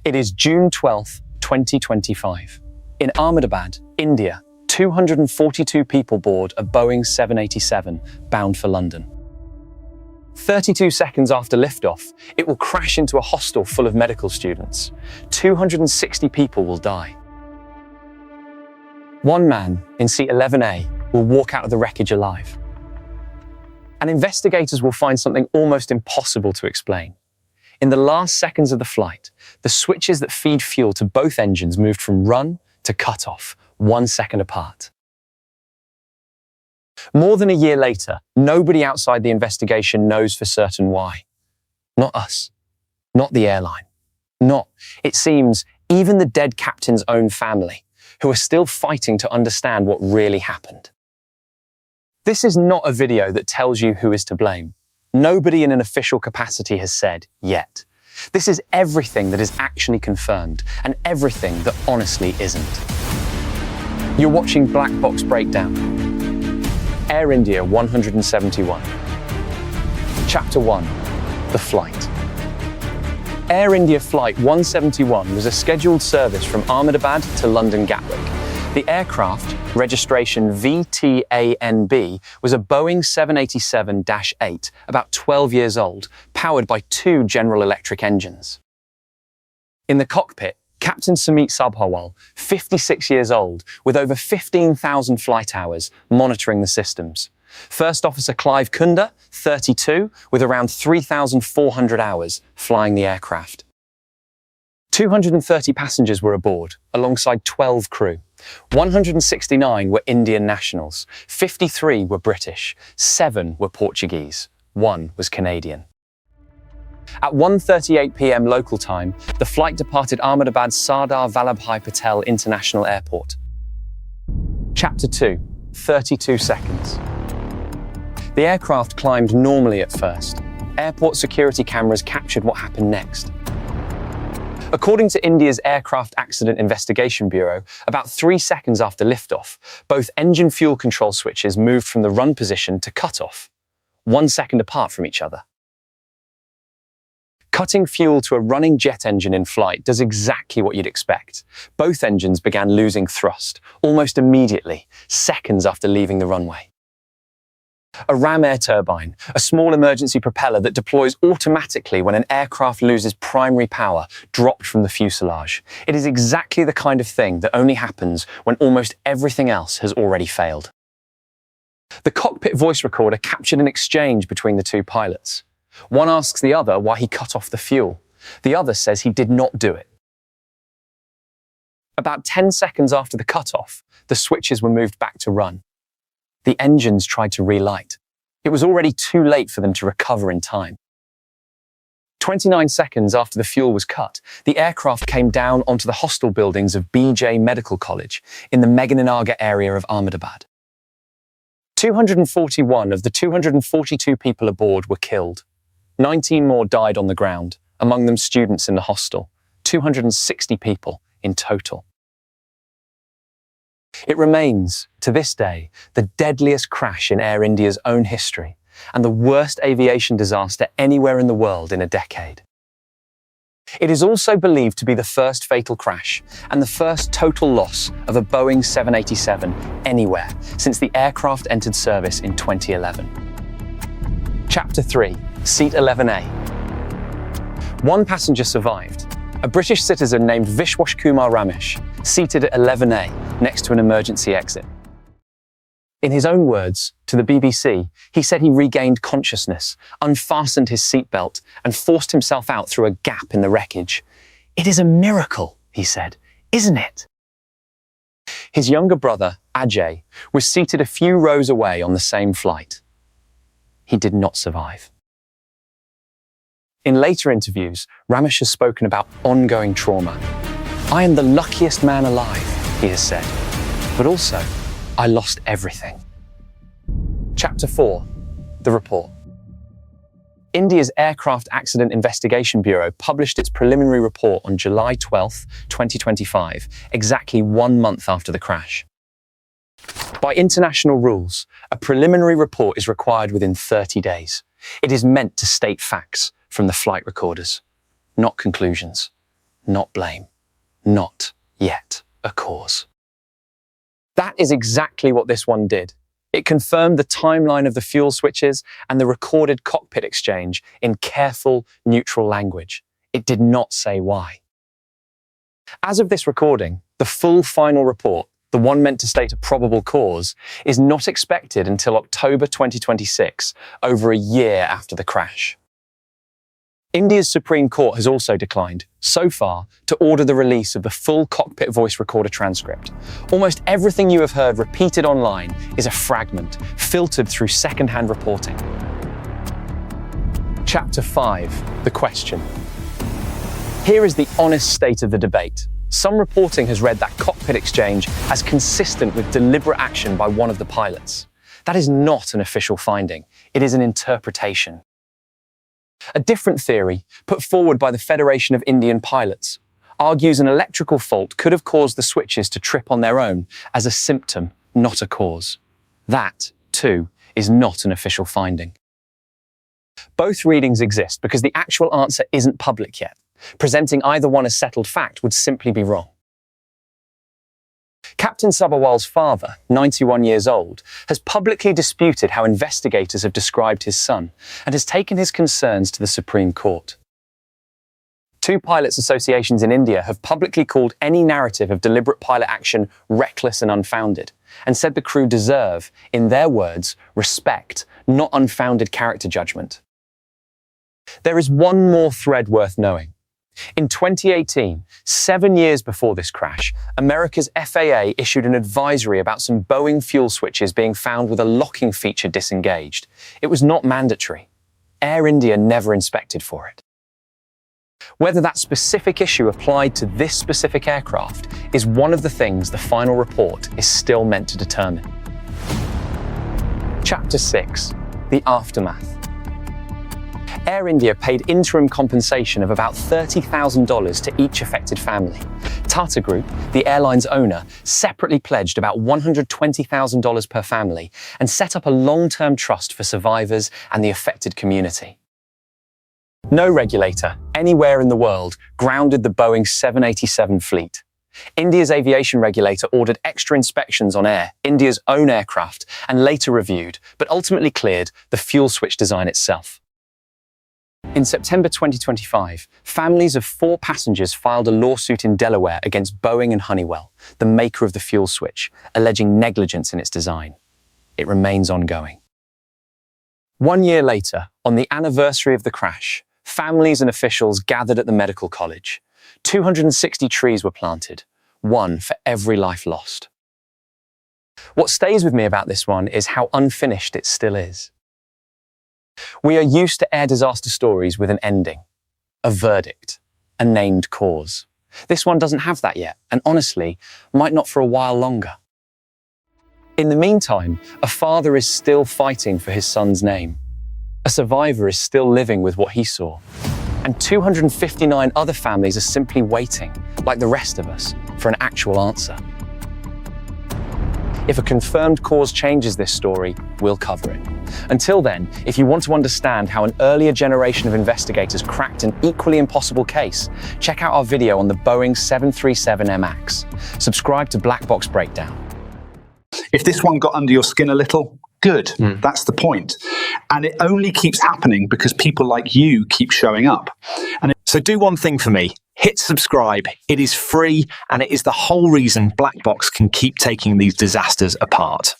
It is June 12th, 2025. In Ahmedabad, India, 242 people board a Boeing 787 bound for London. 32 seconds after liftoff, it will crash into a hostel full of medical students. 260 people will die. One man in seat 11A will walk out of the wreckage alive. And investigators will find something almost impossible to explain. In the last seconds of the flight, the switches that feed fuel to both engines moved from run to cut-off, 1 second apart. More than a year later, nobody outside the investigation knows for certain why. Not us. Not the airline. Not, it seems, even the dead captain's own family, who are still fighting to understand what really happened. This is not a video that tells you who is to blame. Nobody in an official capacity has said yet. This is everything that is actually confirmed and everything that honestly isn't. You're watching Black Box Breakdown. Air India 171. Chapter 1. The flight. Air India Flight 171 was a scheduled service from Ahmedabad to London Gatwick. The aircraft, registration VTANB, was a Boeing 787-8, about 12 years old, powered by 2 General Electric engines. In the cockpit, Captain Sumit Sabharwal, 56 years old, with over 15,000 flight hours, monitoring the systems. First Officer Clive Kunda, 32, with around 3,400 hours, flying the aircraft. 230 passengers were aboard, alongside 12 crew. 169 were Indian nationals, 53 were British, 7 were Portuguese, 1 was Canadian. At 1:38 p.m. local time, the flight departed Ahmedabad's Sardar Vallabhbhai Patel International Airport. Chapter 2, 32 seconds. The aircraft climbed normally at first. Airport security cameras captured what happened next. According to India's Aircraft Accident Investigation Bureau, about 3 seconds after liftoff, both engine fuel control switches moved from the run position to cut-off, 1 second apart from each other. Cutting fuel to a running jet engine in flight does exactly what you'd expect. Both engines began losing thrust, almost immediately, seconds after leaving the runway. A ram air turbine, a small emergency propeller that deploys automatically when an aircraft loses primary power, dropped from the fuselage. It is exactly the kind of thing that only happens when almost everything else has already failed. The cockpit voice recorder captured an exchange between the 2 pilots. One asks the other why he cut off the fuel. The other says he did not do it. About 10 seconds after the cutoff, the switches were moved back to run. The engines tried to relight. It was already too late for them to recover in time. 29 seconds after the fuel was cut, the aircraft came down onto the hostel buildings of BJ Medical College in the Meghaninagar area of Ahmedabad. 241 of the 242 people aboard were killed. 19 more died on the ground, among them students in the hostel. 260 people in total. It remains, to this day, the deadliest crash in Air India's own history and the worst aviation disaster anywhere in the world in a decade. It is also believed to be the first fatal crash and the first total loss of a Boeing 787 anywhere since the aircraft entered service in 2011. Chapter 3, Seat 11A. 1 passenger survived. A British citizen named Vishwash Kumar Ramesh, seated at 11A next to an emergency exit. In his own words, to the BBC, he said he regained consciousness, unfastened his seatbelt, and forced himself out through a gap in the wreckage. "It is a miracle," he said, "isn't it?" His younger brother, Ajay, was seated a few rows away on the same flight. He did not survive. In later interviews, Ramesh has spoken about ongoing trauma. "I am the luckiest man alive," he has said, "but also, I lost everything." Chapter 4. The report. India's Aircraft Accident Investigation Bureau published its preliminary report on July 12, 2025, exactly 1 month after the crash. By international rules, a preliminary report is required within 30 days. It is meant to state facts from the flight recorders, not conclusions, not blame. Not yet a cause. That is exactly what this one did. It confirmed the timeline of the fuel switches and the recorded cockpit exchange in careful, neutral language. It did not say why. As of this recording, the full final report, the one meant to state a probable cause, is not expected until October 2026, over a year after the crash. India's Supreme Court has also declined, so far, to order the release of the full cockpit voice recorder transcript. Almost everything you have heard repeated online is a fragment, filtered through second-hand reporting. Chapter 5, The Question. Here is the honest state of the debate. Some reporting has read that cockpit exchange as consistent with deliberate action by one of the pilots. That is not an official finding. It is an interpretation. A different theory, put forward by the Federation of Indian Pilots, argues an electrical fault could have caused the switches to trip on their own as a symptom, not a cause. That, too, is not an official finding. Both readings exist because the actual answer isn't public yet. Presenting either one as settled fact would simply be wrong. Captain Sabharwal's father, 91 years old, has publicly disputed how investigators have described his son and has taken his concerns to the Supreme Court. Two pilots' associations in India have publicly called any narrative of deliberate pilot action reckless and unfounded, and said the crew deserve, in their words, respect, not unfounded character judgment. There is one more thread worth knowing. In 2018, 7 years before this crash, America's FAA issued an advisory about some Boeing fuel switches being found with a locking feature disengaged. It was not mandatory. Air India never inspected for it. Whether that specific issue applied to this specific aircraft is one of the things the final report is still meant to determine. Chapter 6, The Aftermath. Air India paid interim compensation of about $30,000 to each affected family. Tata Group, the airline's owner, separately pledged about $120,000 per family and set up a long-term trust for survivors and the affected community. No regulator, anywhere in the world, grounded the Boeing 787 fleet. India's aviation regulator ordered extra inspections on India's own aircraft, and later reviewed, but ultimately cleared, the fuel switch design itself. In September 2025, families of 4 passengers filed a lawsuit in Delaware against Boeing and Honeywell, the maker of the fuel switch, alleging negligence in its design. It remains ongoing. 1 year later, on the anniversary of the crash, families and officials gathered at the medical college. 260 trees were planted, one for every life lost. What stays with me about this one is how unfinished it still is. We are used to air disaster stories with an ending, a verdict, a named cause. This one doesn't have that yet, and honestly, might not for a while longer. In the meantime, a father is still fighting for his son's name. A survivor is still living with what he saw. And 259 other families are simply waiting, like the rest of us, for an actual answer. If a confirmed cause changes this story, we'll cover it. Until then, if you want to understand how an earlier generation of investigators cracked an equally impossible case, check out our video on the Boeing 737 MAX. Subscribe to Black Box Breakdown. If this one got under your skin a little, good. That's the point. And it only keeps happening because people like you keep showing up. So do one thing for me. Hit subscribe. It is free, and it is the whole reason Black Box can keep taking these disasters apart.